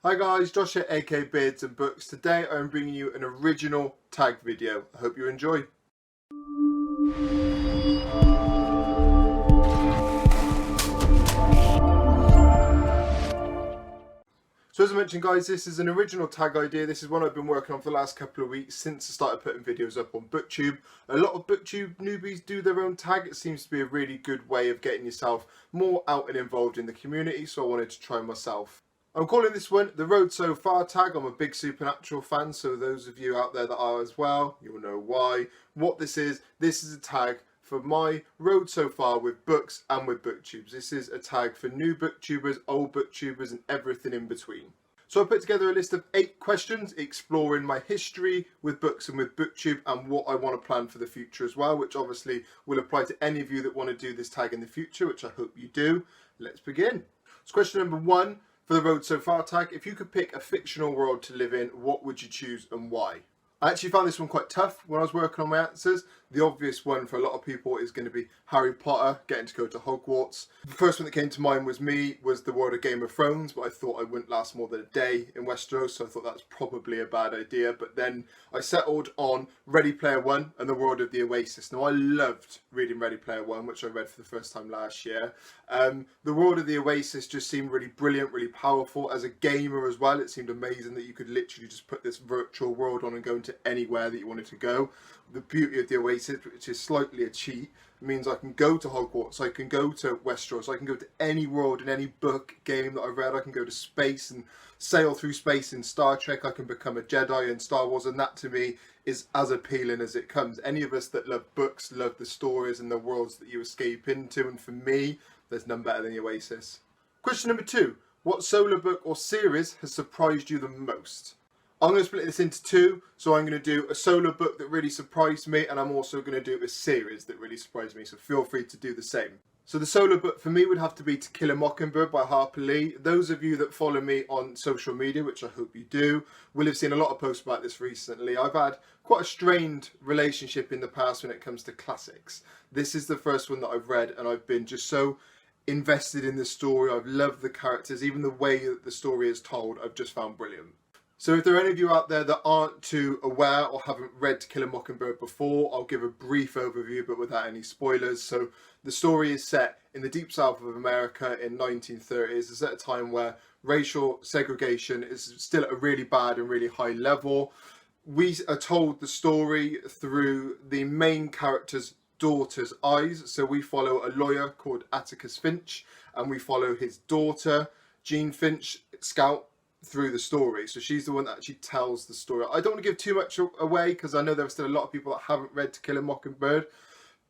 Hi guys, Josh here, aka Beards and Books. Today I'm bringing you an original tag video. I hope you enjoy. So as I mentioned guys, this is an original tag idea. This is one I've been working on for the last couple of weeks since I started putting videos up on Booktube. A lot of Booktube newbies do their own tag. It seems to be a really good way of getting yourself more out and involved in the community, so I wanted to try myself. I'm calling this one the Road So Far tag. I'm a big Supernatural fan, so those of you out there that are as well, you'll know why. What this is a tag for my road so far with books and with booktubes. This is a tag for new booktubers, old booktubers and everything in between. So I put together a list of 8 questions exploring my history with books and with Booktube and what I want to plan for the future as well, which obviously will apply to any of you that want to do this tag in the future, which I hope you do. Let's begin. So question number 1 for the Road So Far tag: if you could pick a fictional world to live in, what would you choose and why? I actually found this one quite tough when I was working on my answers. The obvious one for a lot of people is going to be Harry Potter, getting to go to Hogwarts. The first one that came to mind was the world of Game of Thrones, but I thought I wouldn't last more than a day in Westeros, so I thought that's probably a bad idea. But then I settled on Ready Player One and the world of the Oasis. Now I loved reading Ready Player One, which I read for the first time last year. The world of the Oasis just seemed really brilliant, really powerful. As a gamer as well, it seemed amazing that you could literally just put this virtual world on and go into anywhere that you wanted to go. The beauty of the Oasis, which is slightly a cheat, means I can go to Hogwarts, I can go to Westeros, I can go to any world in any book, game that I've read. I can go to space and sail through space in Star Trek. I can become a Jedi in Star Wars, and that to me is as appealing as it comes. Any of us that love books love the stories and the worlds that you escape into, and for me, there's none better than the Oasis. Question number 2. What solo book or series has surprised you the most? I'm going to split this into 2, so I'm going to do a solo book that really surprised me, and I'm also going to do a series that really surprised me, so feel free to do the same. So the solo book for me would have to be To Kill a Mockingbird by Harper Lee. Those of you that follow me on social media, which I hope you do, will have seen a lot of posts about this recently. I've had quite a strained relationship in the past when it comes to classics. This is the first one that I've read, and I've been just so invested in the story. I've loved the characters, even the way that the story is told, I've just found brilliant. So if there are any of you out there that aren't too aware or haven't read To Kill a Mockingbird before, I'll give a brief overview but without any spoilers. So the story is set in the deep south of America in 1930s. It's at a time where racial segregation is still at a really bad and really high level. We are told the story through the main character's daughter's eyes. So we follow a lawyer called Atticus Finch, and we follow his daughter, Jean Finch, Scout, through the story. So she's the one that actually tells the story. I don't want to give too much away because I know there are still a lot of people that haven't read To Kill a Mockingbird,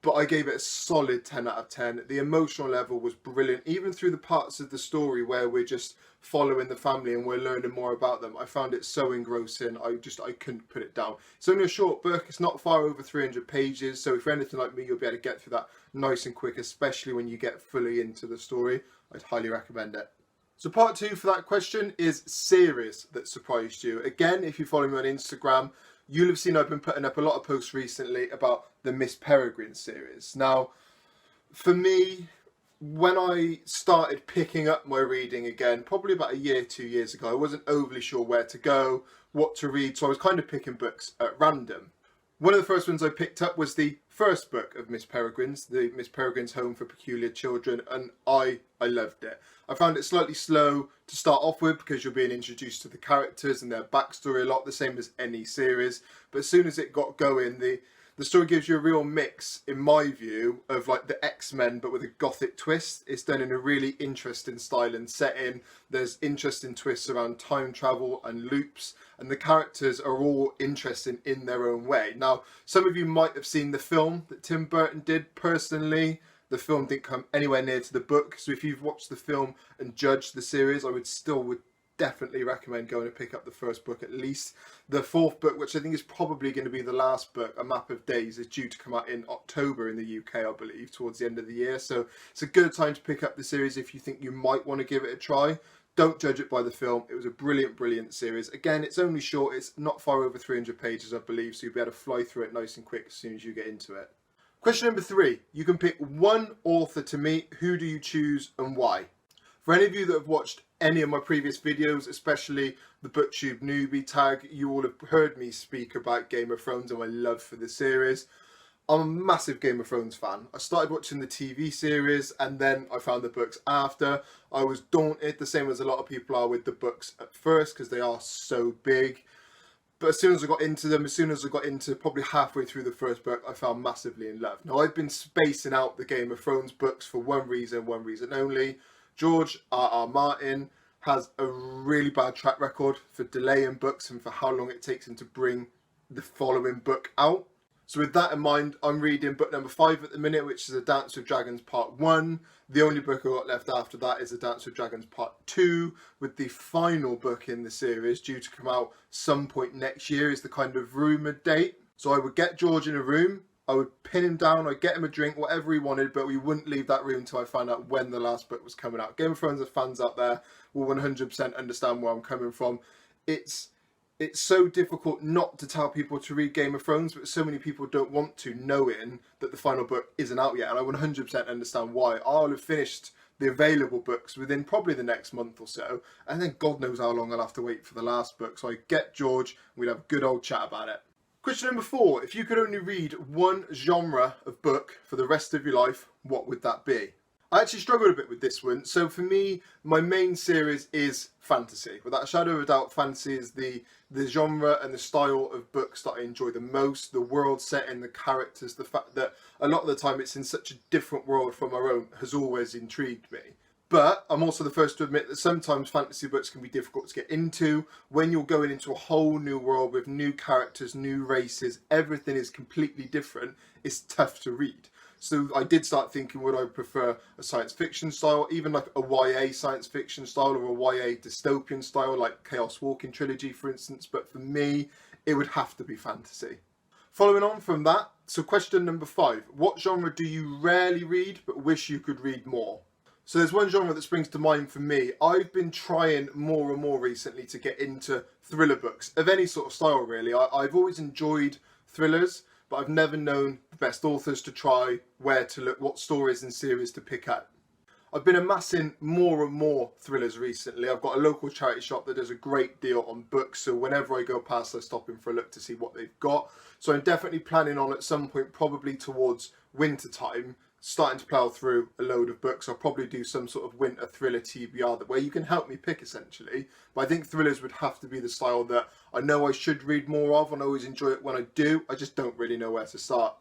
but I gave it a solid 10 out of 10. The emotional level was brilliant, even through the parts of the story where we're just following the family and we're learning more about them. I found it so engrossing, I couldn't put it down. It's only a short book, it's not far over 300 pages, so if you're anything like me, you'll be able to get through that nice and quick, especially when you get fully into the story. I'd highly recommend it. So part 2 for that question is series that surprised you. Again, if you follow me on Instagram, you'll have seen I've been putting up a lot of posts recently about the Miss Peregrine series. Now, for me, when I started picking up my reading again, probably about a year, 2 years ago, I wasn't overly sure where to go, what to read, so I was kind of picking books at random. One of the first ones I picked up was the first book of Miss Peregrine's, the Miss Peregrine's Home for Peculiar Children, and I loved it. I found it slightly slow to start off with because you're being introduced to the characters and their backstory, a lot the same as any series, but as soon as it got going, the story gives you a real mix, in my view, of like the X-Men but with a gothic twist. It's done in a really interesting style and setting. There's interesting twists around time travel and loops, and the characters are all interesting in their own way. Now, some of you might have seen the film that Tim Burton did. Personally, the film didn't come anywhere near to the book, so if you've watched the film and judged the series, I would definitely recommend going to pick up the first book at least. The 4th book, which I think is probably going to be the last book, A Map of Days, is due to come out in October in the UK, I believe, towards the end of the year. So it's a good time to pick up the series if you think you might want to give it a try. Don't judge it by the film. It was a brilliant, brilliant series. Again, it's only short. It's not far over 300 pages, I believe, so you'll be able to fly through it nice and quick as soon as you get into it. Question number 3. You can pick one author to meet. Who do you choose and why? For any of you that have watched any of my previous videos, especially the Booktube newbie tag, you all have heard me speak about Game of Thrones and my love for the series. I'm a massive Game of Thrones fan. I started watching the TV series and then I found the books after. I was daunted, the same as a lot of people are with the books at first, because they are so big. But as soon as I got into them, as soon as I got into probably halfway through the first book, I fell massively in love. Now, I've been spacing out the Game of Thrones books for one reason only. George R.R. Martin has a really bad track record for delaying books and for how long it takes him to bring the following book out. So with that in mind, I'm reading book number 5 at the minute, which is A Dance with Dragons Part 1. The only book I've got left after that is A Dance with Dragons Part 2, with the final book in the series due to come out some point next year is the kind of rumoured date. So I would get George in a room, I would pin him down, I'd get him a drink, whatever he wanted, but we wouldn't leave that room until I found out when the last book was coming out. Game of Thrones fans out there will 100% understand where I'm coming from. It's so difficult not to tell people to read Game of Thrones, but so many people don't want to, knowing that the final book isn't out yet. And I 100% understand why. I'll have finished the available books within probably the next month or so. And then God knows how long I'll have to wait for the last book. So I get George, and we'd have a good old chat about it. Question number 4. If you could only read one genre of book for the rest of your life, what would that be? I actually struggled a bit with this one. So for me, my main series is fantasy. Without a shadow of a doubt, fantasy is the genre and the style of books that I enjoy the most. The world setting, the characters, the fact that a lot of the time it's in such a different world from our own has always intrigued me. But I'm also the first to admit that sometimes fantasy books can be difficult to get into. When you're going into a whole new world with new characters, new races, everything is completely different. It's tough to read. So I did start thinking, would I prefer a science fiction style, even like a YA science fiction style or a YA dystopian style, like Chaos Walking Trilogy, for instance. But for me, it would have to be fantasy. Following on from that, so question number 5. What genre do you rarely read but wish you could read more? So there's one genre that springs to mind for me. I've been trying more and more recently to get into thriller books of any sort of style, really. I've always enjoyed thrillers, but I've never known the best authors to try, where to look, what stories and series to pick at. I've been amassing more and more thrillers recently. I've got a local charity shop that does a great deal on books, so whenever I go past, I stop in for a look to see what they've got. So I'm definitely planning on at some point, probably towards winter time, starting to plough through a load of books. I'll probably do some sort of winter thriller TBR where you can help me pick, essentially. But I think thrillers would have to be the style that I know I should read more of, and I always enjoy it when I do. I just don't really know where to start.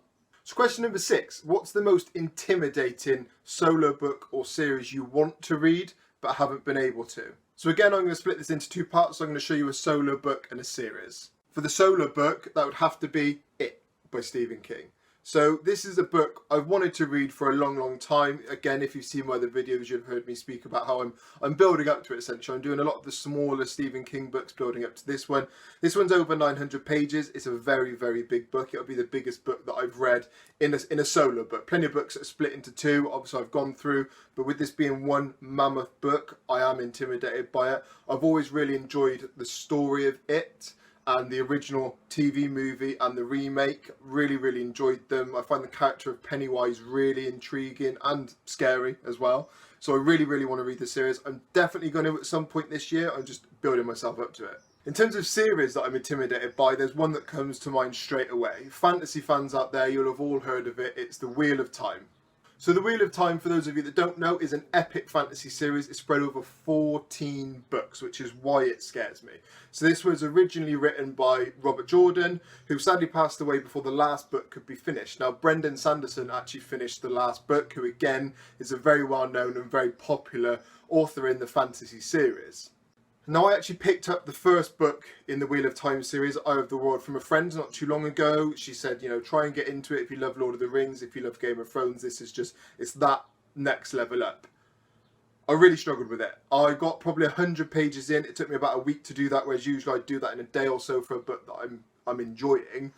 So question number 6. What's the most intimidating solo book or series you want to read but haven't been able to? So again, I'm going to split this into 2 parts. So I'm going to show you a solo book and a series. For the solo book, that would have to be It by Stephen King. So this is a book I've wanted to read for a long time. Again, if you've seen my other videos, you've heard me speak about how I'm building up to it, essentially. I'm doing a lot of the smaller Stephen King books, building up to this one. This one's over 900 pages. It's a very big book. It'll be the biggest book that I've read in a solo book. Plenty of books that are split into 2. Obviously, I've gone through, but with this being one mammoth book, I am intimidated by it. I've always really enjoyed the story of It. And the original TV movie and the remake, really enjoyed them. I find the character of Pennywise really intriguing and scary as well. So I really want to read the series. I'm definitely going to at some point this year. I'm just building myself up to it. In terms of series that I'm intimidated by, there's one that comes to mind straight away. Fantasy fans out there, you'll have all heard of it. It's The Wheel of Time. So The Wheel of Time, for those of you that don't know, is an epic fantasy series. It's spread over 14 books, which is why it scares me. So this was originally written by Robert Jordan, who sadly passed away before the last book could be finished. Now, Brendan Sanderson actually finished the last book, who again is a very well-known and very popular author in the fantasy series. Now, I actually picked up the first book in the Wheel of Time series, Eye of the World, from a friend not too long ago. She said, you know, try and get into it if you love Lord of the Rings, if you love Game of Thrones. This is just, it's that next level up. I really struggled with it. I got probably 100 pages in. It took me about a week to do that, whereas usually I do that in a day or so for a book that I'm enjoying.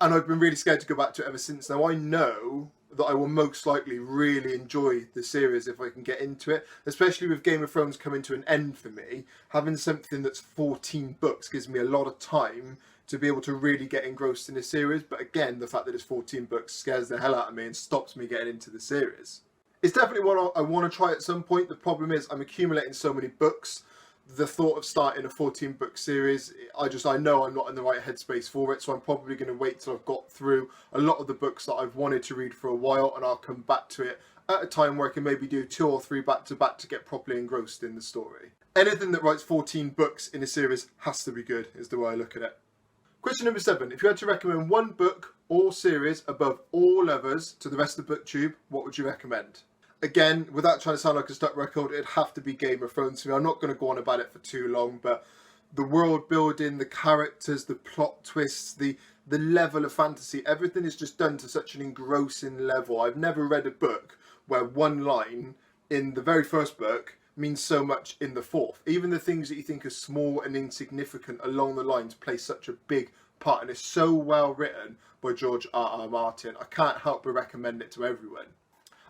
And I've been really scared to go back to it ever since. Now, I know that I will most likely really enjoy the series if I can get into it, especially with Game of Thrones coming to an end for me. Having something that's 14 books gives me a lot of time to be able to really get engrossed in the series. But again, the fact that it's 14 books scares the hell out of me and stops me getting into the series. It's definitely one I want to try at some point. The problem is I'm accumulating so many books. The thought of starting a 14-book series, I know I'm not in the right headspace for it, so I'm probably going to wait till I've got through a lot of the books that I've wanted to read for a while, and I'll come back to it at a time where I can maybe do 2 or 3 back to back to get properly engrossed in the story. Anything that writes 14 books in a series has to be good, is the way I look at it. Question number 7. If you had to recommend one book or series above all others to the rest of Booktube, what would you recommend? Again, without trying to sound like a stuck record, it'd have to be Game of Thrones to me. I'm not going to go on about it for too long, but the world building, the characters, the plot twists, the level of fantasy, everything is just done to such an engrossing level. I've never read a book where one line in the very first book means so much in the fourth. Even the things that you think are small and insignificant along the lines play such a big part, and it's so well written by George R.R. Martin. I can't help but recommend it to everyone.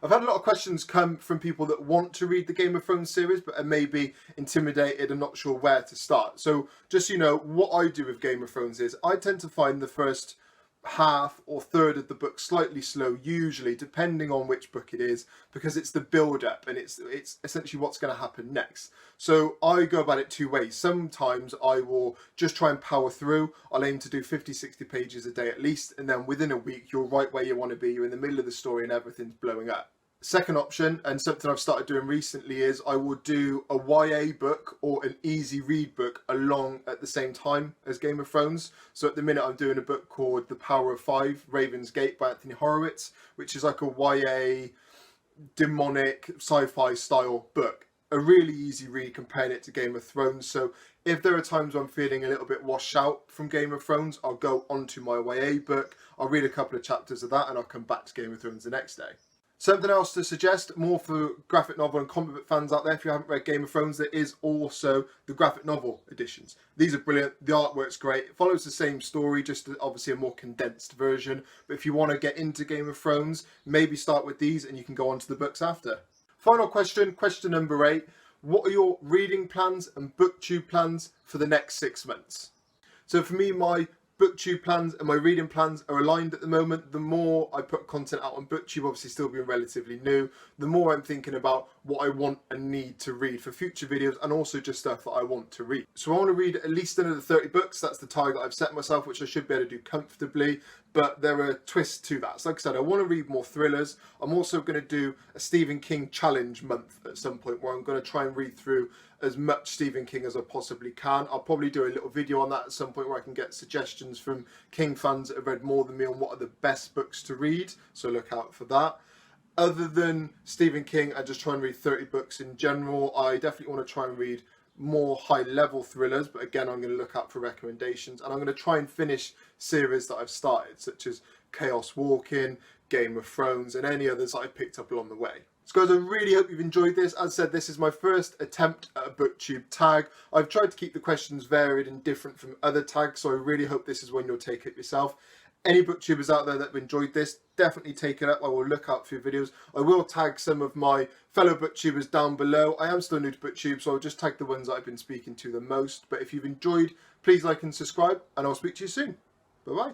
I've had a lot of questions come from people that want to read the Game of Thrones series but are maybe intimidated and not sure where to start. So just so you know, what I do with Game of Thrones is I tend to find the first half or third of the book slightly slow, usually, depending on which book it is, because it's the build-up and it's essentially what's going to happen next. So I go about it 2 ways. Sometimes I will just try and power through. I'll aim to do 50-60 pages a day at least, and then within a week you're right where you want to be. You're in the middle of the story and everything's blowing up. Second option, and something I've started doing recently, is I will do a YA book or an easy read book along at the same time as Game of Thrones. So at the minute I'm doing a book called The Power of Five, Raven's Gate by Anthony Horowitz, which is like a YA demonic sci-fi style book. A really easy read comparing it to Game of Thrones. So if there are times I'm feeling a little bit washed out from Game of Thrones, I'll go onto my YA book, I'll read a couple of chapters of that, and I'll come back to Game of Thrones the next day. Something else to suggest, more for graphic novel and comic book fans out there, if you haven't read Game of Thrones, there is also the graphic novel editions. These are brilliant, the artwork's great, it follows the same story, just obviously a more condensed version. But if you want to get into Game of Thrones, maybe start with these and you can go on to the books after. Final question, question number 8. What are your reading plans and Booktube plans for the next 6 months? So for me, my Booktube plans and my reading plans are aligned at the moment. The more I put content out on Booktube, obviously still being relatively new, the more I'm thinking about what I want and need to read for future videos, and also just stuff that I want to read. So I want to read at least another 30 books. That's the target I've set myself, which I should be able to do comfortably, but there are twists to that. So like I said, I want to read more thrillers. I'm also going to do a Stephen King challenge month at some point where I'm going to try and read through as much Stephen King as I possibly can. I'll probably do a little video on that at some point where I can get suggestions from King fans that have read more than me on what are the best books to read, so look out for that. Other than Stephen King, I just try and read 30 books in general. I definitely want to try and read more high-level thrillers, but again, I'm going to look out for recommendations, and I'm going to try and finish series that I've started, such as Chaos Walking, Game of Thrones, and any others that I picked up along the way. So guys, I really hope you've enjoyed this. As I said, this is my first attempt at a Booktube tag. I've tried to keep the questions varied and different from other tags, so I really hope this is one you'll take it yourself. Any Booktubers out there that have enjoyed this, definitely take it up. I will look out for your videos. I will tag some of my fellow Booktubers down below. I am still new to Booktube, so I'll just tag the ones that I've been speaking to the most. But if you've enjoyed, please like and subscribe, and I'll speak to you soon. Bye-bye.